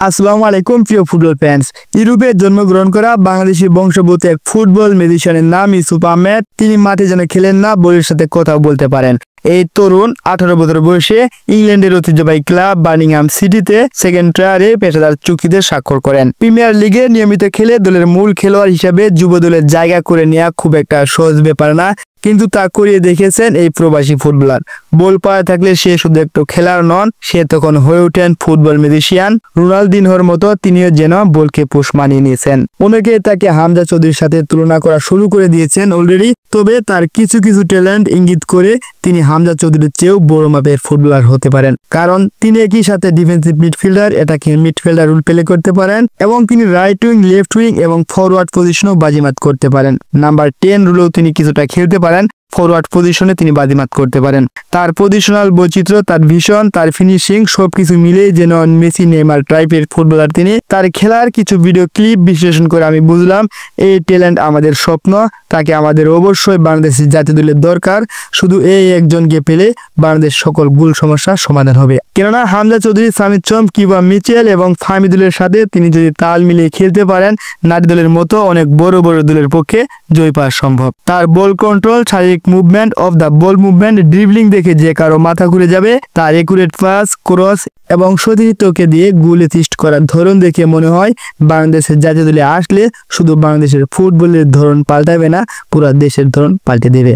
আসসালামু আলাইকুম প্রিয় ফুটবল ফ্যান্স। ইউরোপে জন্মগ্রহণ করা বাংলাদেশি বংশোদ্ভূত এক ফুটবল ম্যাজিশিয়ানের নাম ইউসুফ আহমেদ। তিনি মাঠে যেন খেলেন না, বলের সাথে কথাও বলতে পারেন। এই তরুণ 18 বছর বয়সে ইংল্যান্ডের ঐতিহ্যবাহী ক্লাব বার্মিংহাম সিটিতে সেকেন্ড টায়ারে পেশাদার চুক্তিতে স্বাক্ষর করেন। প্রিমিয়ার লিগে নিয়মিত খেলে দলের মূল খেলোয়াড় হিসেবে যুব দলের জায়গা করে নেওয়া খুব একটা সহজ ব্যাপার না, কিন্তু তা করিয়ে দেখেছেন এই প্রবাসী ফুটবলার। বল পায়ে থাকলে সে শুধু একটু খেলার নন, সে তখন হয়ে ওঠেন ফুটবল ম্যাজিশিয়ান। রোনালদিনহোর মতো তিনিও যেন বলকে পোষ মানিয়ে নিয়েছেন। অনেকে তাকে হামজা চৌধুরীর সাথে তুলনা করা শুরু করে দিয়েছেন অলরেডি, তবে তার কিছু কিছু ট্যালেন্ট ইঙ্গিত করে তিনি হামজা চৌধুরীর চেয়েও বড় মাপের ফুটবলার হতে পারেন, কারণ তিনি একই সাথে ডিফেন্সিভ মিডফিল্ডার, এটাকে মিডফিল্ডার রোল প্লে করতে পারেন এবং তিনি রাইট উইং, লেফট উইং এবং ফরওয়ার্ড পজিশনও বাজিমাত করতে পারেন। নাম্বার 10 রুলেও তিনি কিছুটা খেলতে পারেন, ফরওয়ার্ড পজিশনে তিনি বাজিমাত করতে পারেন। তার পজিশনাল বৈচিত্র্য, তার ভিশন, তার ফিনিশিং সবকিছু মিলেই যেন মেসি, নেইমার টাইপের ফুটবলার তিনি। তার খেলার কিছু ভিডিও ক্লিপ বিশ্লেষণ করে আমি বুঝলাম এই ট্যালেন্ট আমাদের স্বপ্ন, তাকে আমাদের অবশ্যই বাংলাদেশের জাতীয় দলের দরকার। শুধু এই একজনকে পেলে বাংলাদেশ সকল ভুল সমস্যার সমাধান হবে। কেননা হামজা চৌধুরী, সামিদ চম কিংবা মিচেল এবং ফাহমি দলের সাথে তিনি যদি তাল মিলিয়ে খেলতে পারেন, নারী দলের মতো অনেক বড় বড় দলের পক্ষে জয় পাওয়া সম্ভব। তার বল কন্ট্রোল, শারীরিক movement, of the ball movement, dribbling দেখে যে কারো মাথা ঘুরে যাবে। তার একুরেট পাস, ক্রস এবং সতীর্থকে দিয়ে গোল অ্যাসিস্ট করার ধরন দেখে মনে হয় বাংলাদেশের জাতীয় দলে আসলে শুধু বাংলাদেশের ফুটবলের ধরন পাল্টাবে না, পুরো দেশের ধরন পাল্টে দেবে।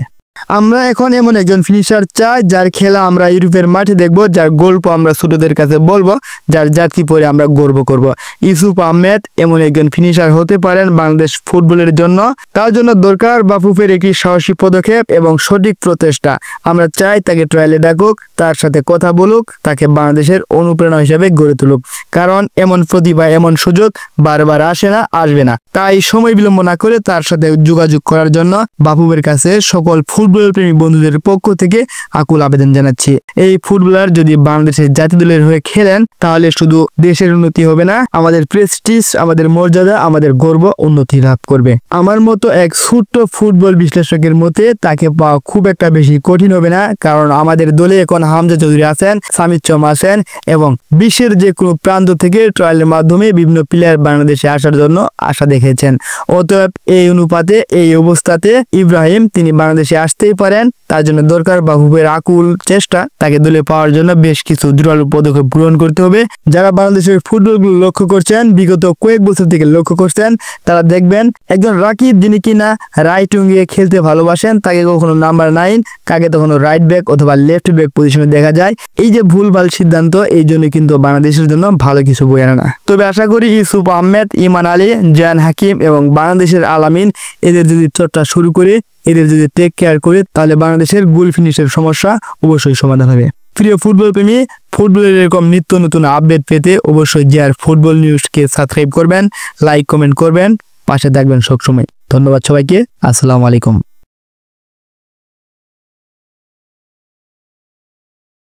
আমরা এখন এমন একজন ফিনিশার চাই যার খেলা আমরা ইউরোপের মাঠে দেখব, যার গল্প আমরা ছোটদের কাছে বলবো, যার জাতি পরে আমরা গর্ব করব। ইউসুফ আহমেদ এমন একজন ফিনিশার হতে পারেন বাংলাদেশ ফুটবলের জন্য। তার জন্য দরকার বাফুফের একটি সাহসী পদক্ষেপ এবং সঠিক প্রচেষ্টা। আমরা চাই তাকে ট্রায়ালে ডাকুক, তার সাথে কথা বলুক, তাকে বাংলাদেশের অনুপ্রেরণা হিসেবে গড়ে তুলুক, কারণ এমন প্রতিভা, এমন সুযোগ বারবার আসে না, আসবে না। তাই সময় বিলম্ব না করে তার সাথে যোগাযোগ করার জন্য বাফুফের কাছে সকল ফুটবল প্রেমী বন্ধুদের পক্ষ থেকে আকুল আবেদন জানাচ্ছি। এই ফুটবলার যদি বাংলাদেশের জাতীয় দলের হয়ে খেলেন, তাহলে শুধু দেশের উন্নতি হবে না, আমাদের প্রেস্টিজ, আমাদের মর্যাদা, আমাদের গর্ব উন্নতি লাভ করবে। আমার মতো এক ছোট্ট ফুটবল বিশ্লেষকের মতে তাকে পাওয়া খুব একটা বেশি কঠিন হবে না, কারণ আমাদের দলে এখন হামজা চৌধুরী আছেন, সামিদ চম আছেন এবং বিশ্বের যে কোনো প্রান্ত থেকে ট্রায়ালের মাধ্যমে বিভিন্ন প্লেয়ার বাংলাদেশে আসার জন্য আশা দেখেছেন। অতএব এই অনুপাতে, এই অবস্থাতে ইব্রাহিম তিনি বাংলাদেশে আসতেই পারেন। তার জন্য দরকার বাফুফের আকুল চেষ্টা। তাকে দলে পাওয়ার জন্য বেশ কিছু জোরালো পদক্ষেপ গ্রহণ করতে হবে। যারা বাংলাদেশের ফুটবলগুলো লক্ষ্য করছেন, বিগত কয়েক বছর থেকে লক্ষ্য করছেন, তারা দেখবেন একজন রাকিব যিনি কিনা রাইট উইংয়ে খেলতে ভালোবাসেন, তাকে কখনো নাম্বার 9, কাকে তখনও রাইট ব্যাক অথবা লেফট ব্যাক পজিশনে দেখা যায়। এই যে ভুলভাল সিদ্ধান্ত, এই জন্য কিন্তু বাংলাদেশের জন্য ভালো কিছু বয়ে আনে না। তবে আশা করি ইউসুফ আহমেদ, ইমান আলী, জায়ান হাকিম এবং বাংলাদেশের আলামিন এদের যদি চর্চা শুরু করে, এদের যদি টেক কেয়ার করে, তাহলে বাংলাদেশের গোল ফিনিশের সমস্যা অবশ্যই সমাধান হবে। প্রিয় ফুটবল প্রেমী, ফুটবলের এরকম নিত্য নতুন আপডেট পেতে অবশ্যই জিআর ফুটবল নিউজকে সাবস্ক্রাইব করবেন, লাইক কমেন্ট করবেন, পাশে থাকবেন সবসময়। ধন্যবাদ সবাইকে। আসসালামু আলাইকুম।